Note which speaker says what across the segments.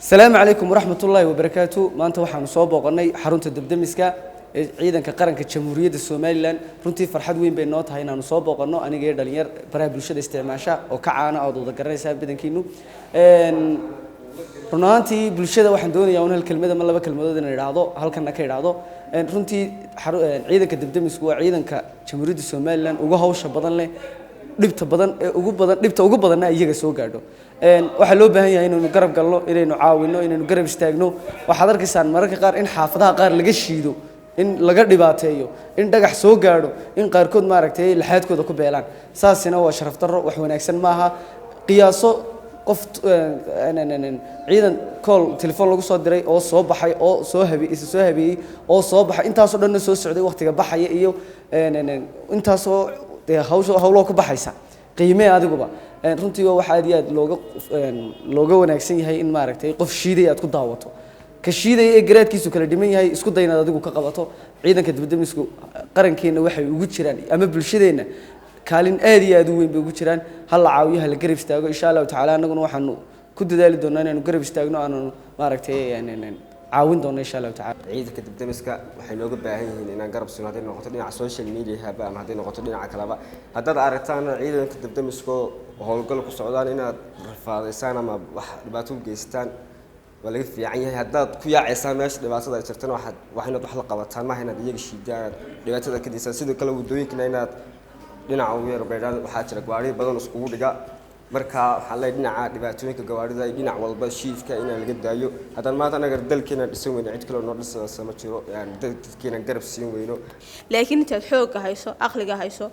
Speaker 1: السلام عليكم ورحمة الله وبركاته. ما أنت وحنا صوب وقناي حرونت الدبدمسكا عيدا كقرن كجمهورية السوماليلان runtii farxad weyn bay noo tahay inaan soo booqano aniga iyo dhalinyar baraha bulshada isticmaasha oo ka caana oo dad garanaysa badankiinu runaantii bulshada waxaan doonayaa in hal kelmad ama laba kelmadood inaan iraahdo halkana ka iraahdo runtii ciidanka dibdamisku waa ciidanka jamhuuriyadda Soomaaliland ugu hawsha badan leh dhibta ugu badan iyaga soo gaadho waxa loo baahan yahay inaynu garab galno inaynu caawino inaynu garab istaagno waxaad arkaysaan mararka qaar in xaafadaha qaar laga shiido in laga dhibaateeyo in dhagax soo gaadho in qaarkood maaragtay laxaadkooda ku beelaan saasina waa sharaf darro wax wanaagsan maaha qiyaaso qof ciidan call telefoon lagu soo diray oo soo baxay oo soo habeeyay oo soo baxay intaas oo dhan soo socday waqtiga baxaya iyo intaas oo hawlo ku baxaysa qiimee adiguba runtii waxa aad iyo aad looga wanaagsan yahay in maaragtay qof shiiday aad ku daawato ka shiiday ee garaadkiisu kala dhiman yahay isku daynaad adigu ka qabato ciidanka dibadamisku qarankeena waxay ugu jiraan ama bulshadeena kaalin aad iyo aad u weyn bay ugu jiraan hal la caawiyo hal garab istaago insha Allah ta'ala anaguna waxaanu ku dadaali doonaa inaan garab istaagno aan maaragtay caawin doono insha Allah ta'ala
Speaker 2: ciidanka dibdamiska waxay looga baahan yihiin inaan garab siino hadii noqoto dhinaca social media haba ama hadii noqoto dhinaca kalaba haddaad aragtaan ciidanka dibdamiska howlgal ku socdaan inaad rafaadaysaan ama wax dhibaato u geystaan wala fiican yahay haddaad ku yaacaysaan meesha dhibaatada ay jirtaan waxaad wax la qabataan ma hayna iyaga shiidaan dhibaatada ka diisan sidoo kale wadooyinka inaad dhinaca u yar beedaan waxa jira gawaari badan isku dhiga marka waxa la dhinaca dhibaatooyinka gawaarida ay dhinac walba shiidka in laga daayo haddana maanta anaga dalkeena dhisan weyna cid kale oo dhisaysa ma jiro dadkeena garab siin weyno
Speaker 3: laakiin inta xoog hayso aqliga hayso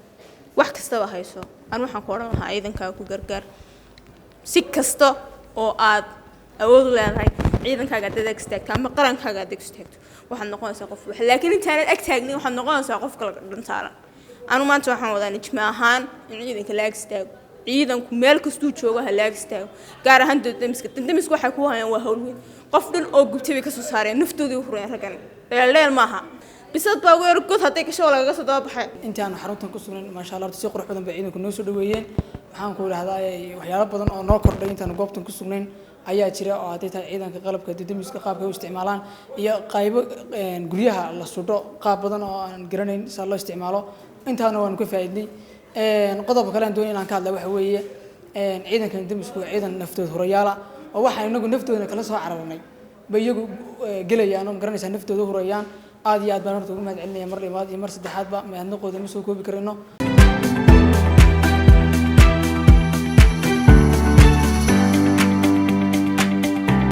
Speaker 3: wax kasta hayso aan waxaan ku oran lahaa ciidanka ku gargaar si kasta oo aad awood u leedahay ciidankaaga dad istaagto ama qarankaaga dad istaagto waxaad noqonaysaa qof wax laakiin inta aad ag taagnin waxaad noqonaysaa qof kala dhantaaran anu maanta waxaan wadaa nijma ahaan in ciidanka la istaago ciidanku meel kastuu joogo ha la istaago gaar ahaan dibdamiska waxa ku hayaan waa hawl weyn qof dhan oo gubtay ka soo saareen naftoodii u hureen ragan leel maaha bisad baa weer god haday ka soo laga soo dabaxay
Speaker 4: intaan xaruntan ku sugan ma sha Allah si qurux badan bay ciidanku noo soo dhaweeyeen waxaan ku raahdaa waxyaalo badan oo noo kordhay intaan goobtan ku sugnayn ayaa jira oo haday tahay ciidanka qalabka dibdamiska qaabka ay u isticmaalaan iyo qaybo guryaha la sudho qaab badan oo aan garanayn si loo isticmaalo intaana waan ku faa'iidnay qodobka kale aan doonay inaan ka hadlo waxa weeye ciidanka dibdamisku waa ciidan naftood hurayaala oo waxa inagu naftooda kala soo cararnay bay iyagu galayaan oo garanaysa naftooda hurayaan aad iyo aad baan horta ugu mahad celinaya mar labaad iyo mar saddexaad ba mahadnaqooda ma soo koobi karino